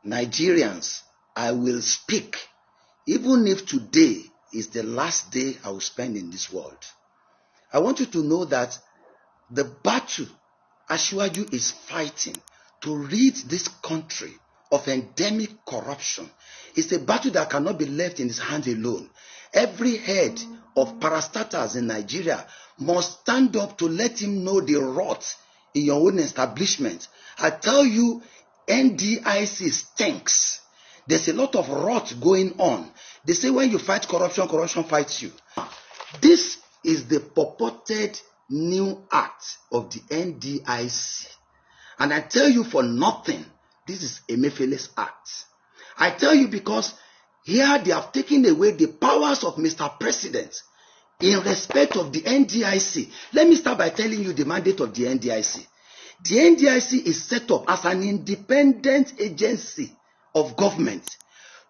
Nigerians, I will speak, even if today is the last day I will spend in this world. I want you to know that the battle Asiwaju is fighting to rid this country of endemic corruption is a battle that cannot be left in his hands alone. Every head of parastatals in Nigeria must stand up to let him know the rot in your own establishment. I tell you, NDIC stinks. There's a lot of rot going on. They say when you fight corruption, corruption fights you. This is the purported new act of the NDIC. And I tell you for nothing, this is Emefiele's act. I tell you because here they have taken away the powers of Mr. President in respect of the NDIC. Let me start by telling you the mandate of the NDIC. The NDIC is set up as an independent agency of government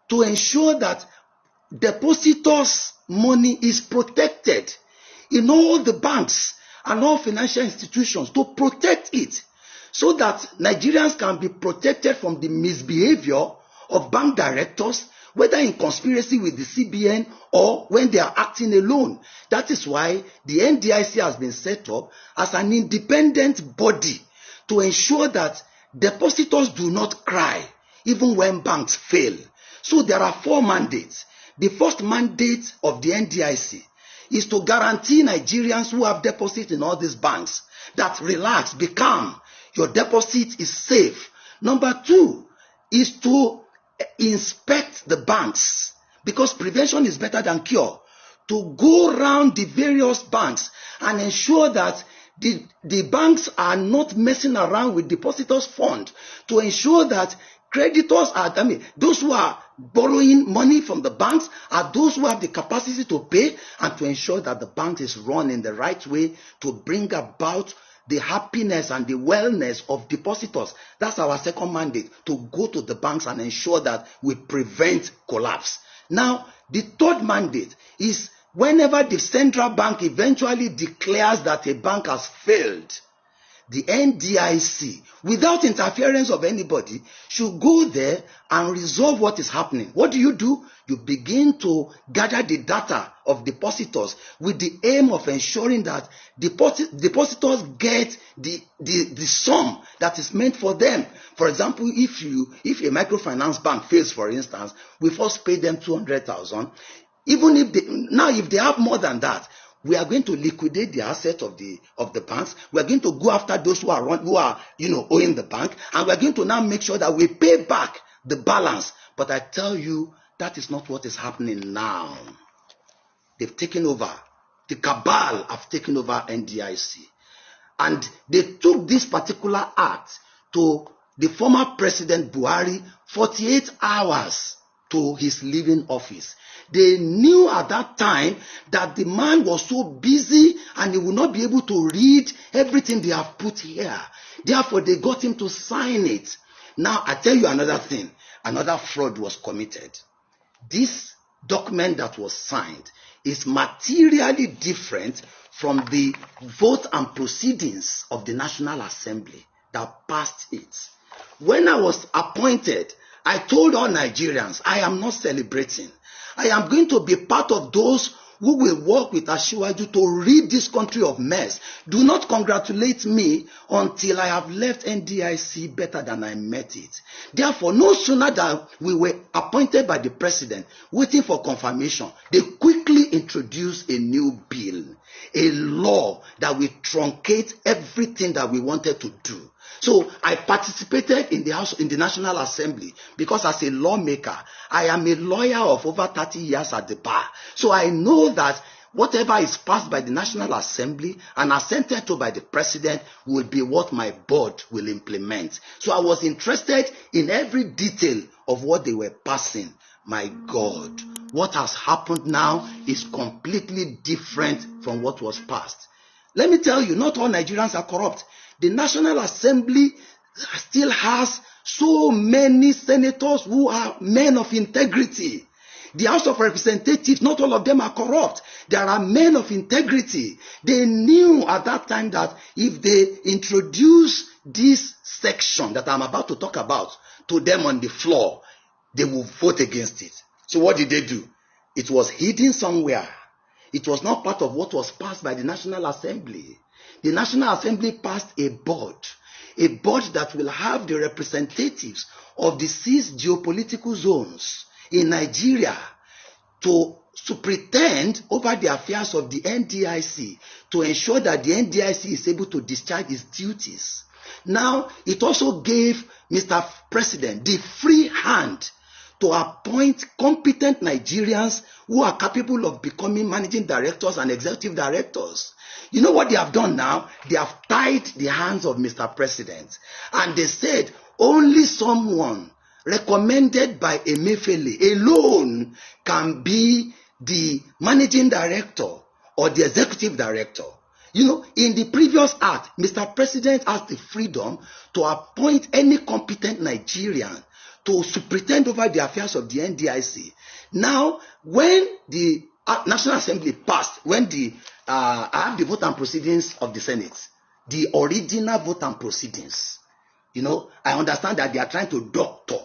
to ensure that depositors' money is protected in all the banks and all financial institutions, to protect it so that Nigerians can be protected from the misbehavior of bank directors, whether in conspiracy with the CBN or when they are acting alone. That is why the NDIC has been set up as an independent body to ensure that depositors do not cry even when banks fail. So there are 4 mandates. The first mandate of the NDIC is to guarantee Nigerians who have deposits in all these banks that relax, be calm, your deposit is safe. Number 2 is to inspect the banks, because prevention is better than cure. To go around the various banks and ensure that the banks are not messing around with depositors' fund, to ensure that creditors are, those who are borrowing money from the banks are those who have the capacity to pay, and to ensure that the bank is run in the right way to bring about the happiness and the wellness of depositors. That's our second mandate, to go to the banks and ensure that we prevent collapse. Now, the third mandate is whenever the central bank eventually declares that a bank has failed, the NDIC, without interference of anybody, should go there and resolve what is happening. What do? You begin to gather the data of depositors with the aim of ensuring that depositors get the sum that is meant for them. For example, if a microfinance bank fails, for instance, we first pay them 200,000. Even if they have more than that, we are going to liquidate the assets of the banks. We are going to go after those who are owing the bank, and we are going to now make sure that we pay back the balance. But I tell you, that is not what is happening now. They've taken over. The cabal have taken over NDIC, and they took this particular act to the former President Buhari 48 hours to his leaving office. They knew at that time that the man was so busy and he would not be able to read everything they have put here. Therefore, they got him to sign it. Now, I tell you another thing. Another fraud was committed. This document that was signed is materially different from the vote and proceedings of the National Assembly that passed it. When I was appointed, I told all Nigerians, I am not celebrating. I am going to be part of those who will work with Asiwaju to rid this country of mess. Do not congratulate me until I have left NDIC better than I met it. Therefore, no sooner than we were appointed by the president, waiting for confirmation, they quickly introduced a new bill, a law that will truncate everything that we wanted to do. So I participated in the National Assembly because as a lawmaker, I am a lawyer of over 30 years at the bar. So I know that whatever is passed by the National Assembly and assented to by the president will be what my board will implement. So I was interested in every detail of what they were passing. My God, what has happened now is completely different from what was passed. Let me tell you, not all Nigerians are corrupt. The National Assembly still has so many senators who are men of integrity. The House of Representatives, not all of them are corrupt. There are men of integrity. They knew at that time that if they introduce this section that I'm about to talk about to them on the floor, they will vote against it. So what did they do? It was hidden somewhere. It was not part of what was passed by the National Assembly. The National Assembly passed a board that will have the representatives of the 6 geopolitical zones in Nigeria to pretend over the affairs of the NDIC, to ensure that the NDIC is able to discharge its duties. Now, it also gave Mr. President the free hand to appoint competent Nigerians who are capable of becoming managing directors and executive directors. You know what they have done now? They have tied the hands of Mr. President, and they said only someone recommended by Emefiele alone can be the managing director or the executive director. You know, in the previous act, Mr. President has the freedom to appoint any competent Nigerian to superintend over the affairs of the NDIC. Now, when the National Assembly passed, when I have the vote and proceedings of the Senate, the original vote and proceedings, you know, I understand that they are trying to doctor,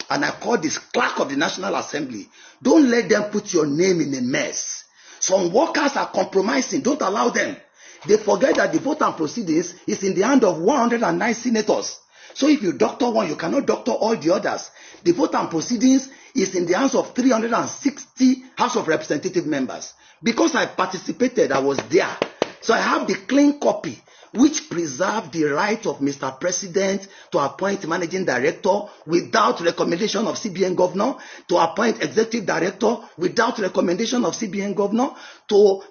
and I call this clerk of the National Assembly. Don't let them put your name in a mess. Some workers are compromising. Don't allow them. They forget that the vote and proceedings is in the hand of 109 senators. So if you doctor one, you cannot doctor all the others. The vote and proceedings is in the hands of 360 House of Representative members. Because I participated, I was there. So I have the clean copy, which preserved the right of Mr. President to appoint managing director without recommendation of CBN governor, to appoint executive director without recommendation of CBN governor,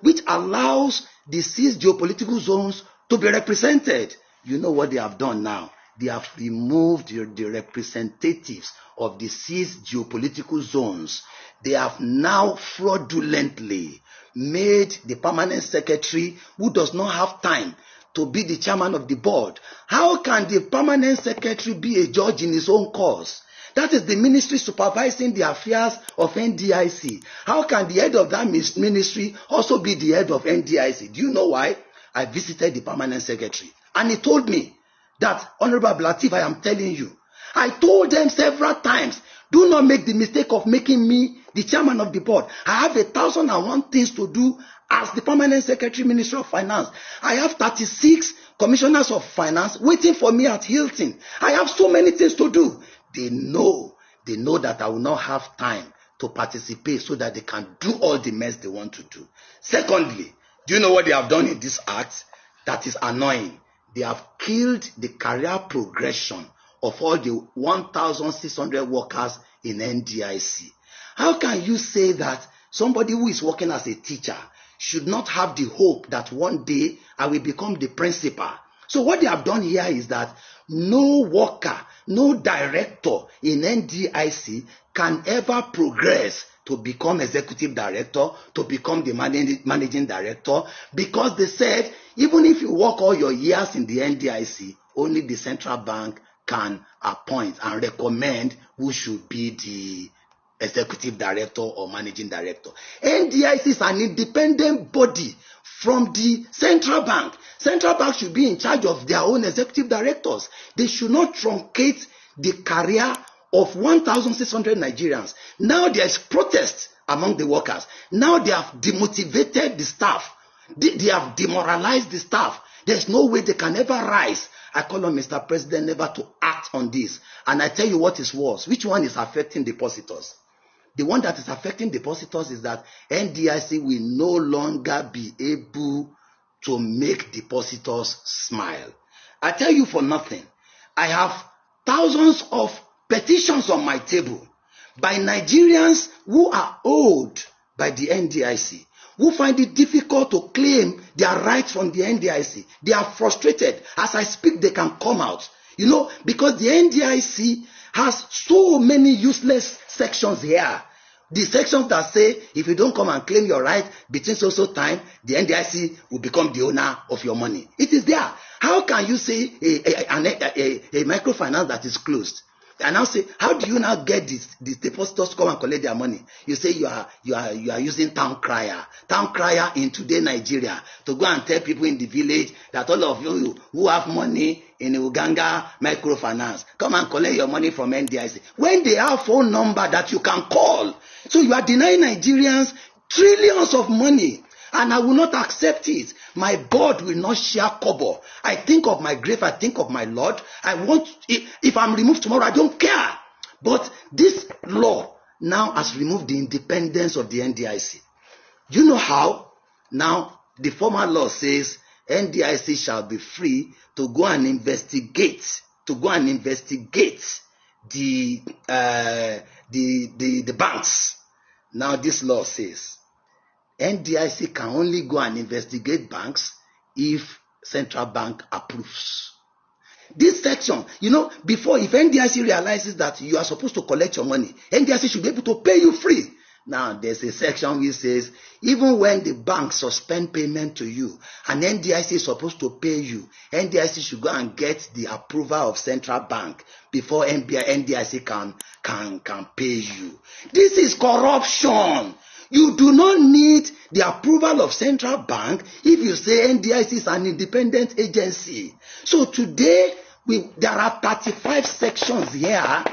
which allows the 6 geopolitical zones to be represented. You know what they have done now? They have removed the representatives of the 6 geopolitical zones. They have now fraudulently made the permanent secretary, who does not have time to be the chairman of the board. How can the permanent secretary be a judge in his own cause? That is the ministry supervising the affairs of NDIC. How can the head of that ministry also be the head of NDIC? Do you know why? I visited the permanent secretary, and he told me that, Honorable Latif, I am telling you, I told them several times, do not make the mistake of making me the chairman of the board. I have 1,001 things to do as the permanent secretary, Ministry of Finance. I have 36 commissioners of finance waiting for me at Hilton. I have so many things to do. They know that I will not have time to participate, so that they can do all the mess they want to do. Secondly, do you know what they have done in this act that is annoying? They have killed the career progression of all the 1,600 workers in NDIC. How can you say that somebody who is working as a teacher should not have the hope that one day I will become the principal? So what they have done here is that no worker, no director in NDIC can ever progress to become executive director, to become the managing director, because they said even if you work all your years in the NDIC, only the central bank can appoint and recommend who should be the executive director or managing director. NDIC is an independent body from the central bank. Central bank should be in charge of their own executive directors. They should not truncate the career of 1,600 Nigerians. Now there is protest among the workers. Now they have demotivated the staff. They have demoralized the staff. There's no way they can ever rise. I call on Mr. President never to act on this. And I tell you what is worse. Which one is affecting depositors? The one that is affecting depositors is that NDIC will no longer be able to make depositors smile. I tell you for nothing, I have thousands of petitions on my table by Nigerians who are owed by the NDIC, who find it difficult to claim their rights from the NDIC. They are frustrated. As I speak, they can come out. You know, because the NDIC has so many useless sections here. The sections that say, if you don't come and claim your right between so time, the NDIC will become the owner of your money. It is there. How can you say a microfinance that is closed And now say, how do you now get these depositors to come and collect their money? You say you are using town crier in today Nigeria to go and tell people in the village that all of you who have money in Uganda microfinance, come and collect your money from NDIC. When they have phone number that you can call. So you are denying Nigerians trillions of money. And I will not accept it. My board will not share kobo. I think of my grave. I think of my Lord. I want, if I'm removed tomorrow, I don't care. But this law now has removed the independence of the NDIC. Do you know how? Now, the former law says NDIC shall be free to go and investigate, the banks. Now, this law says NDIC can only go and investigate banks if central bank approves. This section, before, if NDIC realizes that you are supposed to collect your money, NDIC should be able to pay you free. Now, there's a section which says, even when the bank suspend payment to you, and NDIC is supposed to pay you, NDIC should go and get the approval of central bank before NDIC can pay you. This is corruption. You do not need the approval of central bank if you say NDIC is an independent agency. So today, there are 35 sections here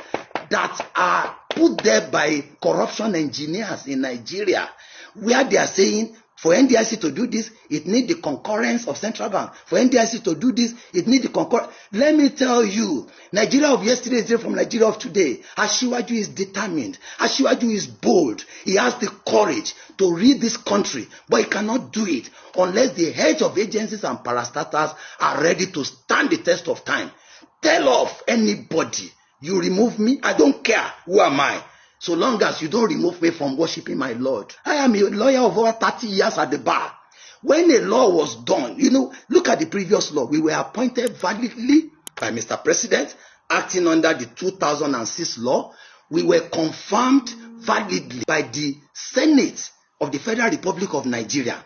that are put there by corruption engineers in Nigeria, where they are saying, for NDIC to do this, it needs the concurrence of central bank. For NDIC to do this, it needs the concurrence. Let me tell you, Nigeria of yesterday is different from Nigeria of today. Asiwaju is determined. Asiwaju is bold. He has the courage to lead this country, but he cannot do it unless the heads of agencies and parastatals are ready to stand the test of time. Tell off anybody. You remove me, I don't care. Who am I? So long as you don't remove me from worshiping my Lord. I am a lawyer of over 30 years at the bar. When a law was done, look at the previous law. We were appointed validly by Mr. President, acting under the 2006 law. We were confirmed validly by the Senate of the Federal Republic of Nigeria,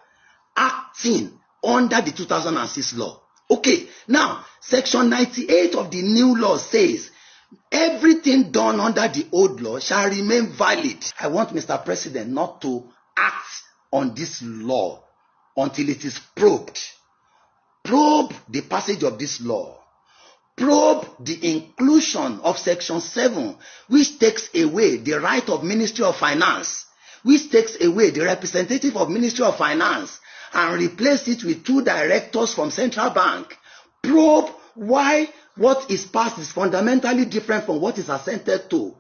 acting under the 2006 law. Okay, now, Section 98 of the new law says, everything done under the old law shall remain valid. I want Mr. President not to act on this law until it is probed. Probe the passage of this law. Probe the inclusion of Section 7, which takes away the right of Ministry of Finance, which takes away the representative of Ministry of Finance, and replace it with 2 directors from Central Bank. Probe why what is passed is fundamentally different from what is assented to.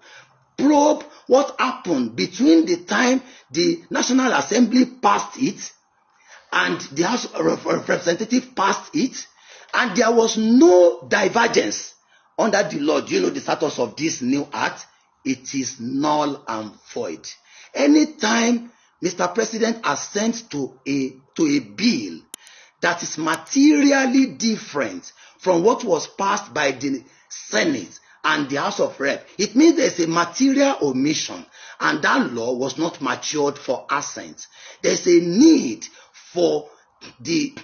Probe what happened between the time the National Assembly passed it and the House of Representatives passed it, and there was no divergence under the law. Do you know the status of this new act? It is null and void. Anytime Mr. President assents to a bill that is materially different from what was passed by the Senate and the House of Rep, it means there's a material omission, and that law was not matured for assent. There's a need for the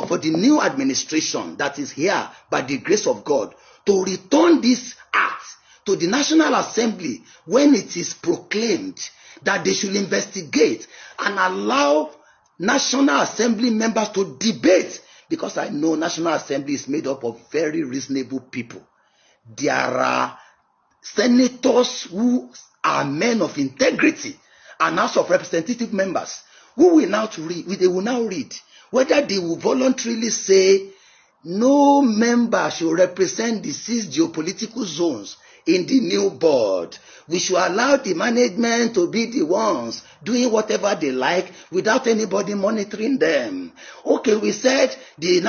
for the new administration that is here by the grace of God to return this act to the National Assembly when it is proclaimed that they should investigate and allow National Assembly members to debate, because I know National Assembly is made up of very reasonable people. There are senators who are men of integrity and House of Representative members who will now read whether they will voluntarily say no member should represent the 6 geopolitical zones in the new board. We should allow the management to be the ones doing whatever they like without anybody monitoring them. Okay, we said the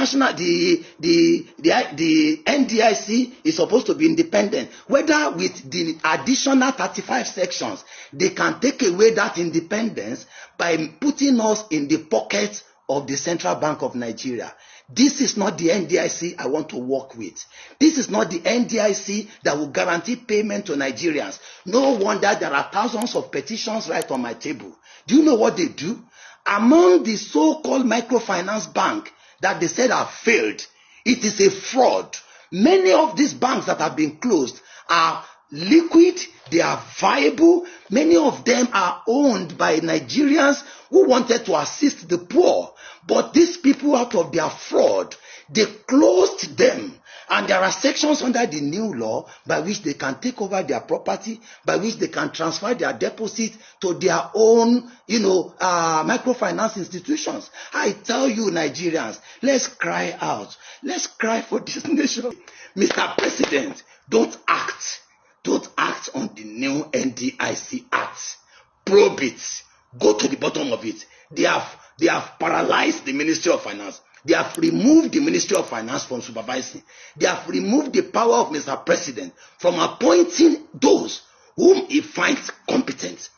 NDIC is supposed to be independent. Whether with the additional 35 sections, they can take away that independence by putting us in the pocket of the Central Bank of Nigeria. This is not the NDIC I want to work with. This is not the NDIC that will guarantee payment to Nigerians. No wonder there are thousands of petitions right on my table. Do you know what they do? Among the so-called microfinance bank that they said have failed, it is a fraud. Many of these banks that have been closed are liquid, they are viable. Many of them are owned by Nigerians who wanted to assist the poor. But these people, out of their fraud, they closed them. And there are sections under the new law by which they can take over their property, by which they can transfer their deposits to their own, microfinance institutions. I tell you, Nigerians, let's cry out. Let's cry for this nation. Mr. President, don't act. Don't act on the new NDIC Act. Probe it. Go to the bottom of it. They have paralyzed the Ministry of Finance. They have removed the Ministry of Finance from supervising. They have removed the power of Mr. President from appointing those whom he finds competent.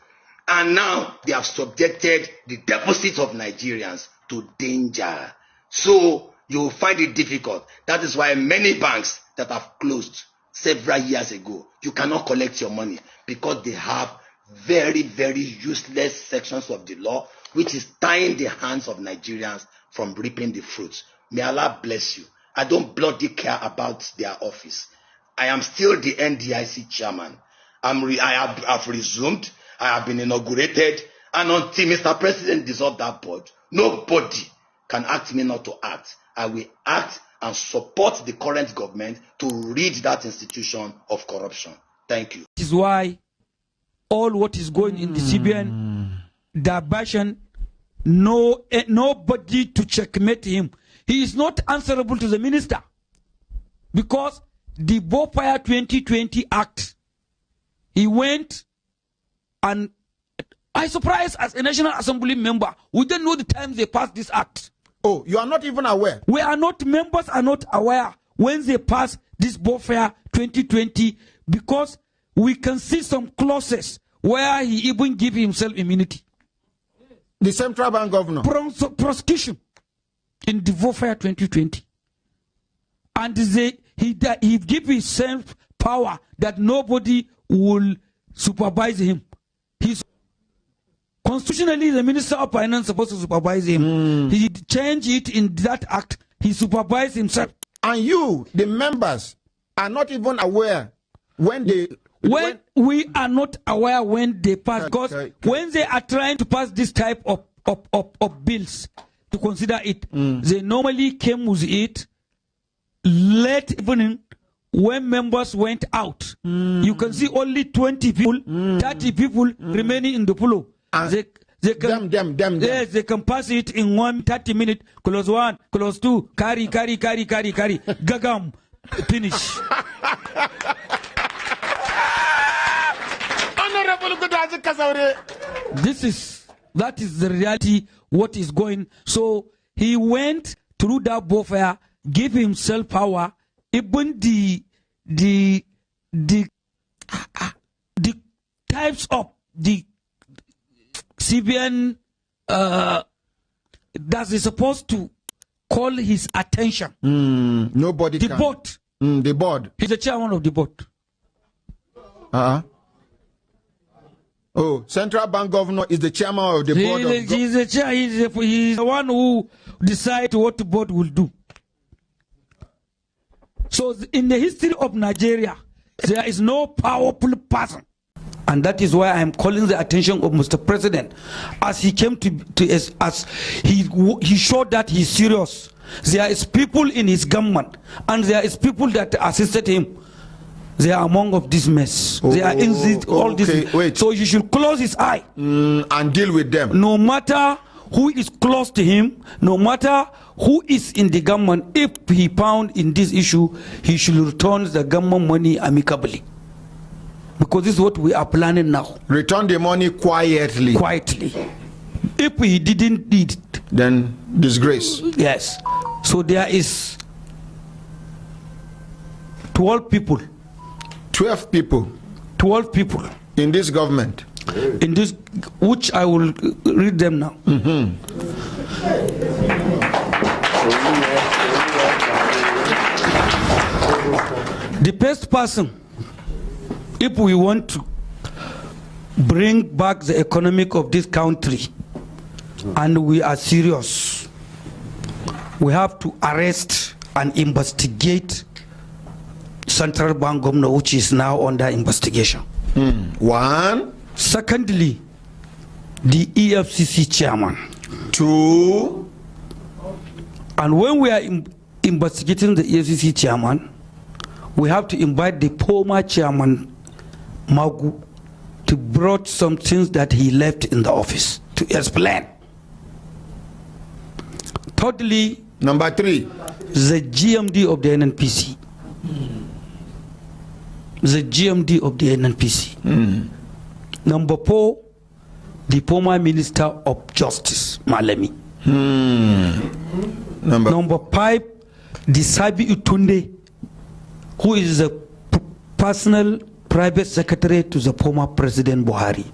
And now they have subjected the deposits of Nigerians to danger. So you will find it difficult. That is why many banks that have closed several years ago, you cannot collect your money because they have very, very useless sections of the law which is tying the hands of Nigerians from reaping the fruits. May Allah bless you. I don't bloody care about their office. I am still the NDIC chairman. I have resumed. I have been inaugurated. And until Mr. President dissolve that board, nobody can ask me not to act. I will act and support the current government to rid that institution of corruption. Thank you. This is why all what is going in the CBN, diversion, nobody to checkmate him. He is not answerable to the minister because the Bofire 2020 Act, he went and I surprised as a National Assembly member, we didn't know the time they passed this act. Oh, you are not even aware? We are not, members are not aware when they pass this Bofire 2020 because we can see some clauses where he even give himself immunity. The central bank governor. Prosecution in the Bofire 2020. And he give himself power that nobody will supervise him. He's constitutionally the Minister of Finance is supposed to supervise him. He changed it in that act. He supervised himself. And you, the members, are not even aware when they... When we are not aware when they pass, because when they are trying to pass this type of bills to consider it, they normally came with it late evening when members went out. You can see only 20 people, 30 people remaining in the floor. They can, yes, they can pass it in 30 minutes. Close one, close two, carry, gagam, finish. That is the reality, what is going. So he went through that warfare, gave himself power, even the types of the CBN that is supposed to call his attention. Nobody the can. Board. The board. He's the chairman of the board. Oh, central bank governor is the chairman of the board. He's the chair. He's the one who decides what the board will do. So in the history of Nigeria, there is no powerful person. And that is why I am calling the attention of Mr. President, as he came to as he showed that he's serious. There is people in his government, and there is people that assisted him. They are among of this mess. They are in this, all this. Wait. So you should close his eye and deal with them. No matter who is close to him, no matter who is in the government, if he found in this issue, he should return the government money amicably. Because this is what we are planning now. Return the money quietly. Quietly. If he didn't need it, then disgrace. Yes. So there is 12 people. 12 people. 12 people. In this government. In this, which I will read them now. The first person, if we want to bring back the economic of this country, and we are serious, we have to arrest and investigate central bank governor, which is now under investigation. One. Secondly, the EFCC chairman. Two. And when we are investigating the EFCC chairman, we have to invite the former chairman, Magu, to brought some things that he left in the office to explain. Thirdly, number three, the GMD of the NNPC. The GMD of the NNPC. Number four, the former Minister of Justice, Malemi. Number five, the Sabi Utunde, who is the personal private secretary to the former President Buhari.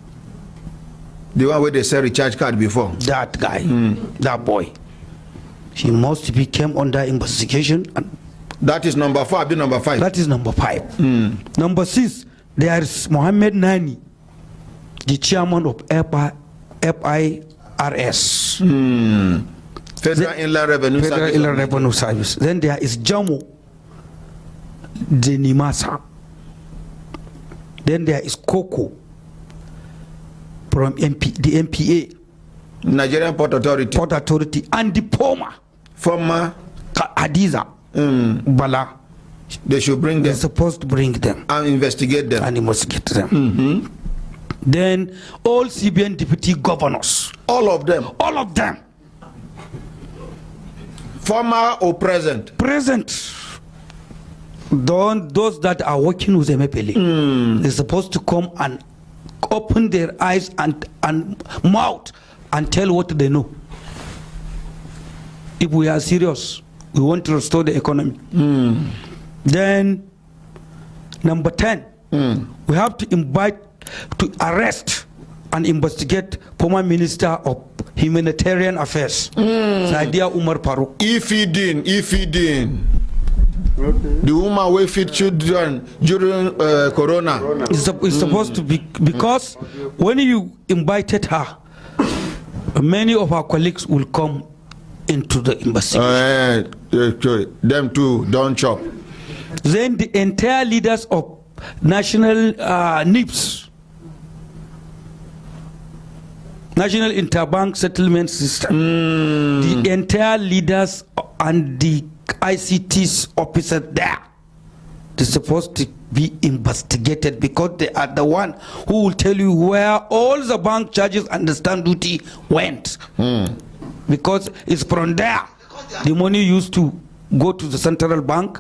The one where they sell recharge card before. That guy, that boy. He must be came under investigation. And that is number four. Number five. That is number five. Number six, there is Mohammed Nani, the chairman of FIRS. Federal Inland Revenue Service. Federal Inland Revenue Service. Then there is Jamo, the Nimasa. Then there is Koko from the MPA. Nigerian Port Authority. Port Authority. And the former Hadiza Bala. They should bring them. They're supposed to bring them. And investigate them. Then all CBN deputy governors. All of them. All of them. Former or present? Present. Those that are working with Emefiele, they're supposed to come and open their eyes and mouth and tell what they know. If we are serious, we want to restore the economy. Then, number 10, we have to invite to arrest and investigate former Minister of Humanitarian Affairs, Saidia Umar Faruk. If he didn't. The woman will feed children during Corona. It's supposed to be, because when you invited her, many of our colleagues will come into the investigation. Them too, don't chop. Then the entire leaders of national NIPS, National Interbank Settlement System, the entire leaders and the ICT's officers there, they're supposed to be investigated, because they are the one who will tell you where all the bank charges and the stamp duty went. Because it's from there the money used to go to the central bank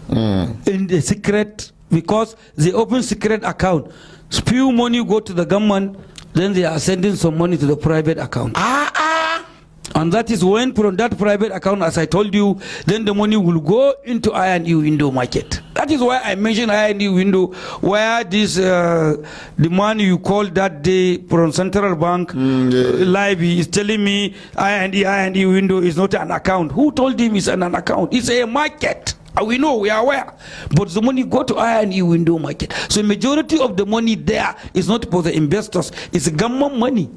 in the secret, because they open secret account. Few money go to the government, then they are sending some money to the private account. And that is when from that private account, as I told you, then the money will go into I&E window market. That is why I mentioned I&E window, where this the man you called that day from central bank live is telling me I&E window is not an account. Who told him it's an account? It's a market. We know, we are aware, but the money go to I&E window market. So majority of the money there is not for the investors, it's government money.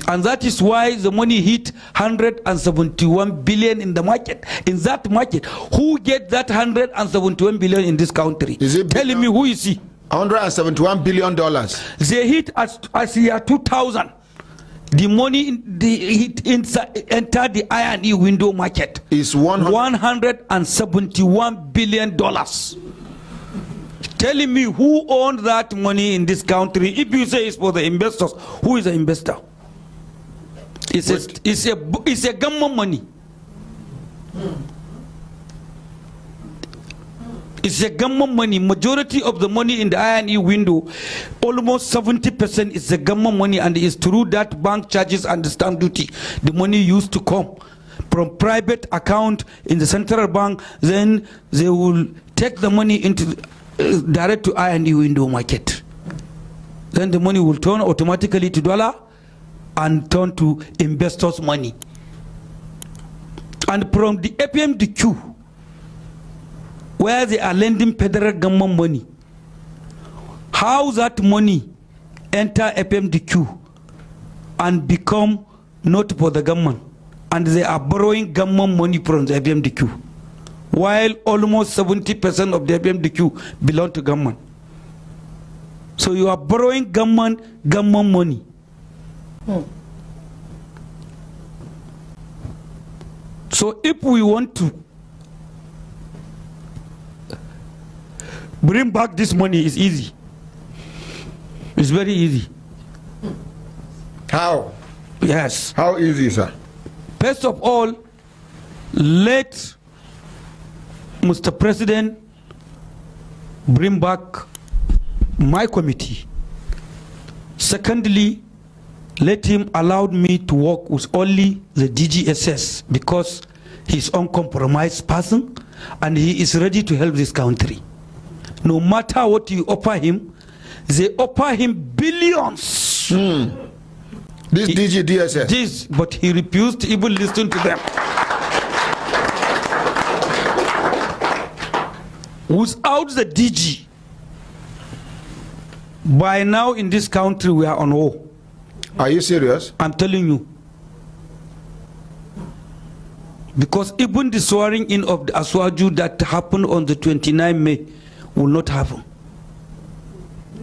And that is why the money hit 171 billion in the market. In that market, who get that 171 billion in this country? Is it telling me who is he? $171 billion. They hit as year 2000. The money entered the I&E window market is $171 billion. Telling me who owned that money in this country? If you say it's for the investors, who is the investor? It's a government money. It's a government money. Majority of the money in the I&E window, almost 70% is the government money, and it's through that bank charges and the stamp duty. The money used to come from private account in the central bank. Then they will take the money into direct to I&E window market. Then the money will turn automatically to dollar and turn to investors' money. And from the APMDQ, where they are lending federal government money, how that money enter APMDQ and become not for the government, and they are borrowing government money from the APMDQ. while almost 70% of the FMDQ belong to government. So you are borrowing government money. So if we want to bring back this money, it's easy. It's very easy. How? Yes. How easy, sir? First of all, let Mr. President bring back my committee. Secondly, let him allow me to work with only the DGSS because he's an uncompromised person and he is ready to help this country. No matter what you offer him, they offer him billions. This DGSS? This, but he refused to even listen to them. Without the DG, by now in this country we are on war. Are you serious? I'm telling you. Because even the swearing in of the Aswaju that happened on the 29th May will not happen.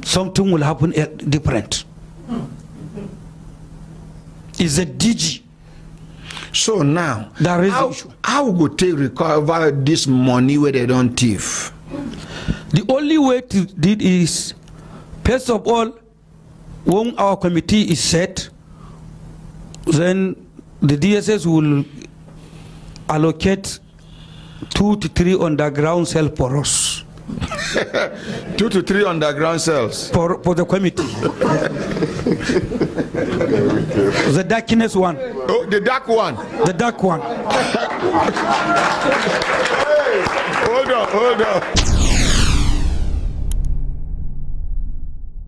Something will happen different. It's a DG. So now, there is issue. How would they recover this money where they don't thief? The only way to do it is, first of all, when our committee is set, then the DSS will allocate 2 to 3 underground cells for us. 2 to 3 underground cells? For the committee. The darkness one. Oh, the dark one? The dark one. Hold on.